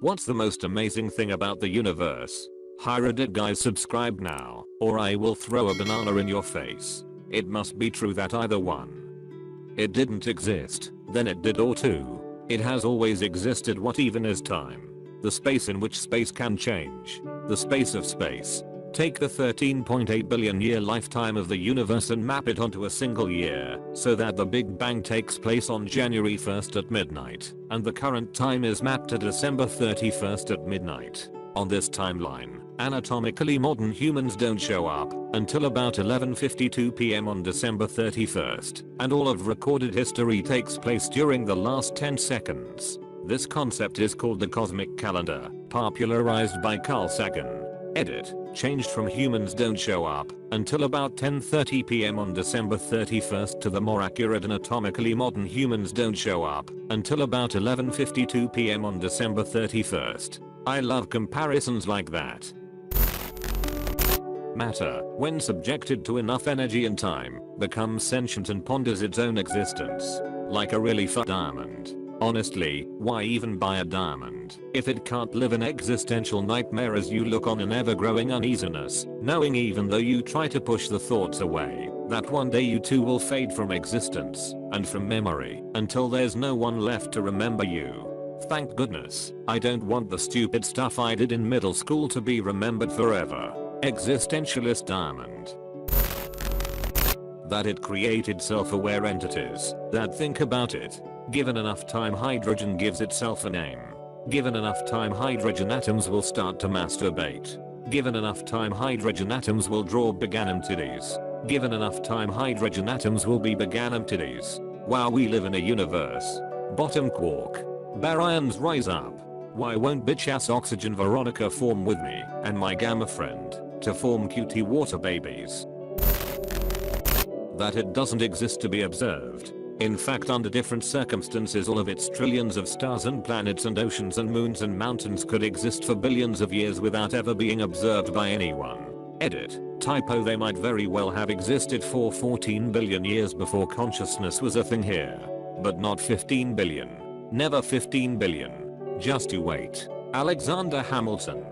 What's the most amazing thing about the universe? AskReddit guys, subscribe now, or I will throw a banana in your face. It must be true that either one. It didn't exist, then it did, or two. It has always existed. What even is time? The space in which space can change. The space of space. Take the 13.8 billion year lifetime of the universe and map it onto a single year, so that the Big Bang takes place on January 1st at midnight, and the current time is mapped to December 31st at midnight. On this timeline, anatomically modern humans don't show up until about 11:52 p.m. on December 31st, and all of recorded history takes place during the last 10 seconds. This concept is called the cosmic calendar, popularized by Carl Sagan. Edit. Changed from humans don't show up until about 10:30 p.m. on December 31st to the more accurate anatomically modern humans don't show up until about 11:52 p.m. on December 31st. I love comparisons like that. Matter, when subjected to enough energy and time, becomes sentient and ponders its own existence. Like a really fat diamond. Honestly, why even buy a diamond if it can't live an existential nightmare as you look on an ever-growing uneasiness, knowing even though you try to push the thoughts away, that one day you too will fade from existence and from memory until there's no one left to remember you. Thank goodness, I don't want the stupid stuff I did in middle school to be remembered forever. Existentialist diamond. That it created self-aware entities that think about it. Given enough time, hydrogen gives itself a name. Given enough time, hydrogen atoms will start to masturbate. Given enough time, hydrogen atoms will draw Beganim titties. Given enough time, hydrogen atoms will be Beganim titties. Wow, we live in a universe. Bottom quark. Baryons rise up. Why won't bitch ass oxygen Veronica form with me and my gamma friend to form cutie water babies? That it doesn't exist to be observed. In fact, under different circumstances, all of its trillions of stars and planets and oceans and moons and mountains could exist for billions of years without ever being observed by anyone. Edit. Typo, they might very well have existed for 14 billion years before consciousness was a thing here. But not 15 billion. Never 15 billion. Just you wait. Alexander Hamilton.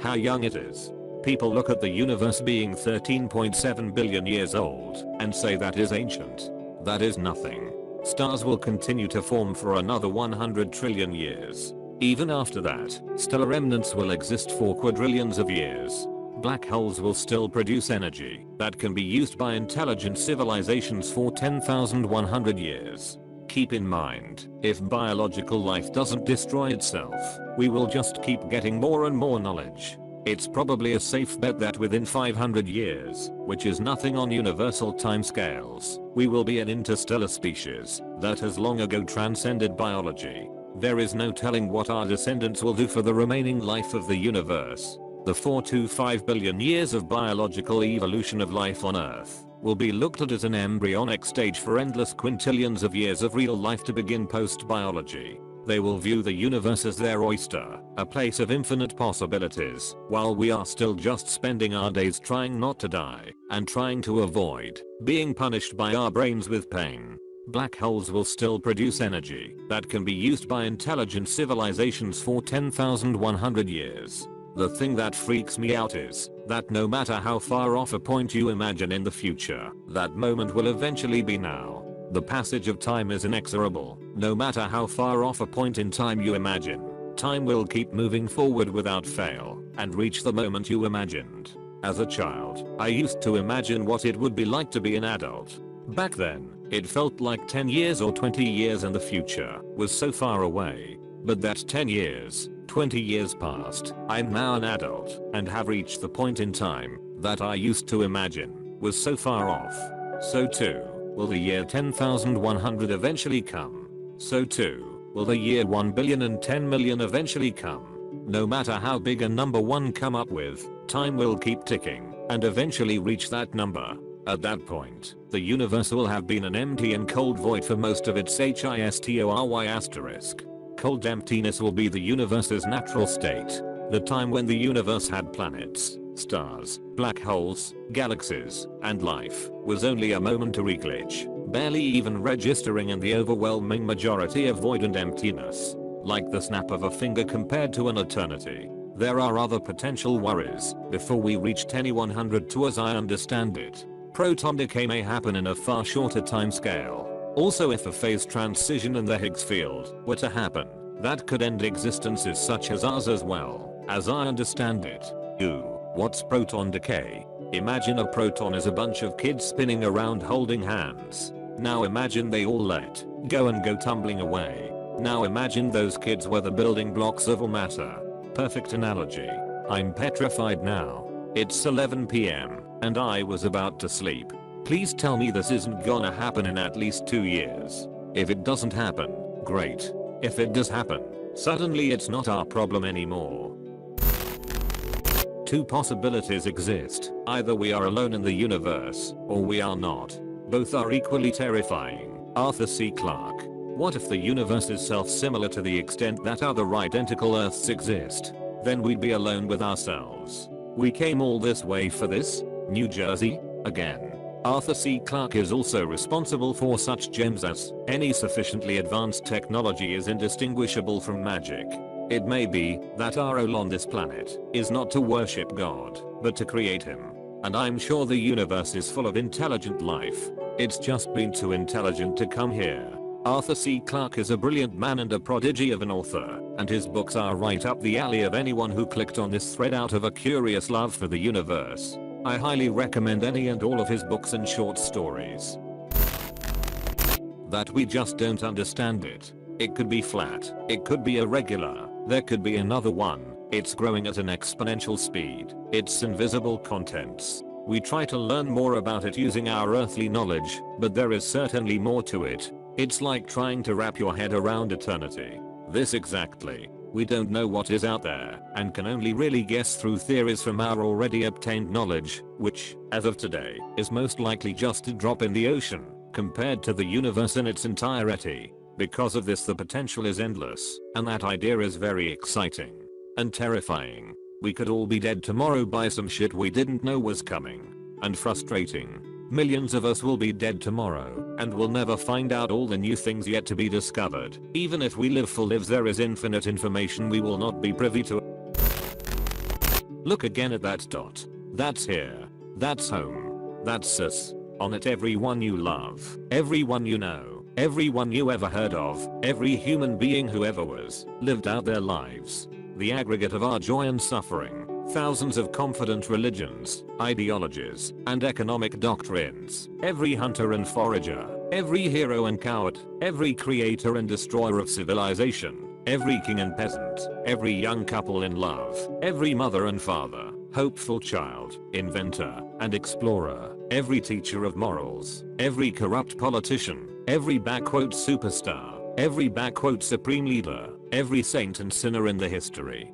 How young it is. People look at the universe being 13.7 billion years old and say that is ancient. That is nothing. Stars will continue to form for another 100 trillion years. Even after that, stellar remnants will exist for quadrillions of years. Black holes will still produce energy that can be used by intelligent civilizations for 10,100 years. Keep in mind, if biological life doesn't destroy itself, we will just keep getting more and more knowledge. It's probably a safe bet that within 500 years, which is nothing on universal timescales, we will be an interstellar species that has long ago transcended biology. There is no telling what our descendants will do for the remaining life of the universe. The 4 to 5 billion years of biological evolution of life on Earth will be looked at as an embryonic stage for endless quintillions of years of real life to begin post-biology. They will view the universe as their oyster, a place of infinite possibilities, while we are still just spending our days trying not to die and trying to avoid being punished by our brains with pain. Black holes will still produce energy that can be used by intelligent civilizations for 10,100 years. The thing that freaks me out is that no matter how far off a point you imagine in the future, that moment will eventually be now. The passage of time is inexorable. No matter how far off a point in time you imagine, time will keep moving forward without fail and reach the moment you imagined. As a child, I used to imagine what it would be like to be an adult. Back then, it felt like 10 years or 20 years and the future was so far away. But that's 10 years, 20 years past. I'm now an adult and have reached the point in time that I used to imagine was so far off. So too, will the year 10,100 eventually come? So too, will the year 1 billion and 10 million eventually come? No matter how big a number one come up with, time will keep ticking and eventually reach that number. At that point, the universe will have been an empty and cold void for most of its history. Cold emptiness will be the universe's natural state. The time when the universe had planets, stars, black holes, galaxies, and life was only a momentary glitch, barely even registering in the overwhelming majority of void and emptiness. like the snap of a finger compared to an eternity. There are other potential worries before we reach 10^102 as I understand it. Proton decay may happen in a far shorter time scale. Also, if a phase transition in the Higgs field were to happen, that could end existences such as ours as well. As I understand it. Ooh, what's proton decay? Imagine a proton is a bunch of kids spinning around holding hands. Now imagine they all let go and go tumbling away. Now imagine those kids were the building blocks of all matter. Perfect analogy. I'm petrified now. It's 11 PM, and I was about to sleep. Please tell me this isn't gonna happen in at least 2 years. If it doesn't happen, great. If it does happen, suddenly it's not our problem anymore. Two possibilities exist. Either we are alone in the universe, or we are not. Both are equally terrifying. Arthur C. Clarke. What if the universe is self-similar to the extent that other identical Earths exist? Then we'd be alone with ourselves. We came all this way for this? New Jersey? Again. Arthur C. Clarke is also responsible for such gems as any sufficiently advanced technology is indistinguishable from magic. It may be that our role on this planet is not to worship God, but to create him. And I'm sure the universe is full of intelligent life. It's just been too intelligent to come here. Arthur C. Clarke is a brilliant man and a prodigy of an author, and his books are right up the alley of anyone who clicked on this thread out of a curious love for the universe. I highly recommend any and all of his books and short stories. That we just don't understand it. It could be flat, it could be irregular, there could be another one. It's growing at an exponential speed. It's invisible contents. We try to learn more about it using our earthly knowledge, but there is certainly more to it. It's like trying to wrap your head around eternity. This exactly. We don't know what is out there, and can only really guess through theories from our already obtained knowledge, which, as of today, is most likely just a drop in the ocean, compared to the universe in its entirety. Because of this, the potential is endless, and that idea is very exciting. And terrifying. We could all be dead tomorrow by some shit we didn't know was coming. And frustrating. Millions of us will be dead tomorrow, and we'll never find out all the new things yet to be discovered. Even if we live full lives, there is infinite information we will not be privy to. Look again at that dot. That's here. That's home. That's us. On it, everyone you love, everyone you know, everyone you ever heard of, every human being who ever was, lived out their lives. The aggregate of our joy and suffering. Thousands of confident religions, ideologies, and economic doctrines. Every hunter and forager. Every hero and coward. Every creator and destroyer of civilization. Every king and peasant. Every young couple in love. Every mother and father. Hopeful child. Inventor and explorer. Every teacher of morals. Every corrupt politician. Every superstar. Every supreme leader. Every saint and sinner in the history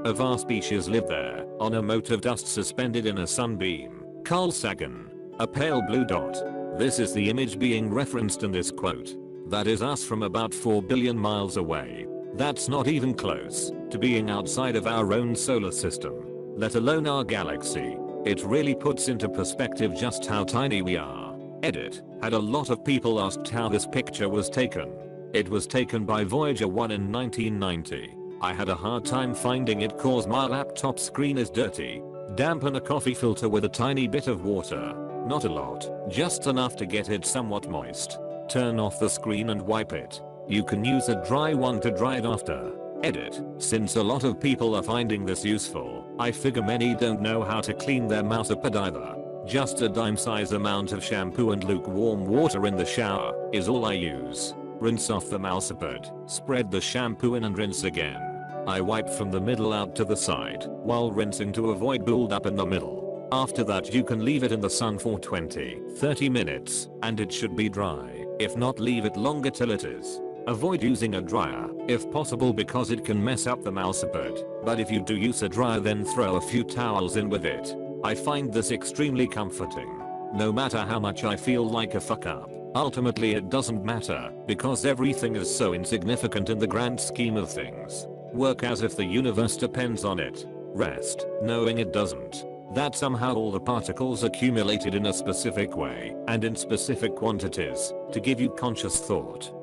of our species lived there, on a mote of dust suspended in a sunbeam. Carl Sagan. A pale blue dot. This is the image being referenced in this quote. That is us from about 4 billion miles away. That's not even close to being outside of our own solar system, let alone our galaxy. It really puts into perspective just how tiny we are. Edit. Had a lot of people asked how this picture was taken. It was taken by Voyager 1 in 1990. I had a hard time finding it cause my laptop screen is dirty. Dampen a coffee filter with a tiny bit of water. Not a lot, just enough to get it somewhat moist. Turn off the screen and wipe it. You can use a dry one to dry it after. Edit. Since a lot of people are finding this useful, I figure many don't know how to clean their mousepad either. Just a dime-size amount of shampoo and lukewarm water in the shower is all I use. Rinse off the mousepad, spread the shampoo in and rinse again. I wipe from the middle out to the side while rinsing to avoid build-up in the middle. After that, you can leave it in the sun for 20-30 minutes and it should be dry. If not, leave it longer till it is. Avoid using a dryer if possible because it can mess up the mousepad, but if you do use a dryer, then throw a few towels in with it. I find this extremely comforting. No matter how much I feel like a fuck up, ultimately it doesn't matter because everything is so insignificant in the grand scheme of things. Work as if the universe depends on it. Rest, knowing it doesn't. That somehow all the particles accumulated in a specific way and in specific quantities to give you conscious thought.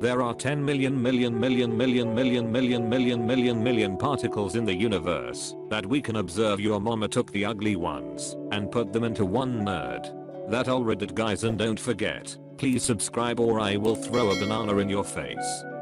There are 10 million particles in the universe that we can observe. Your mama took the ugly ones and put them into one nerd. That all Reddit guys, and don't forget, please subscribe or I will throw a banana in your face.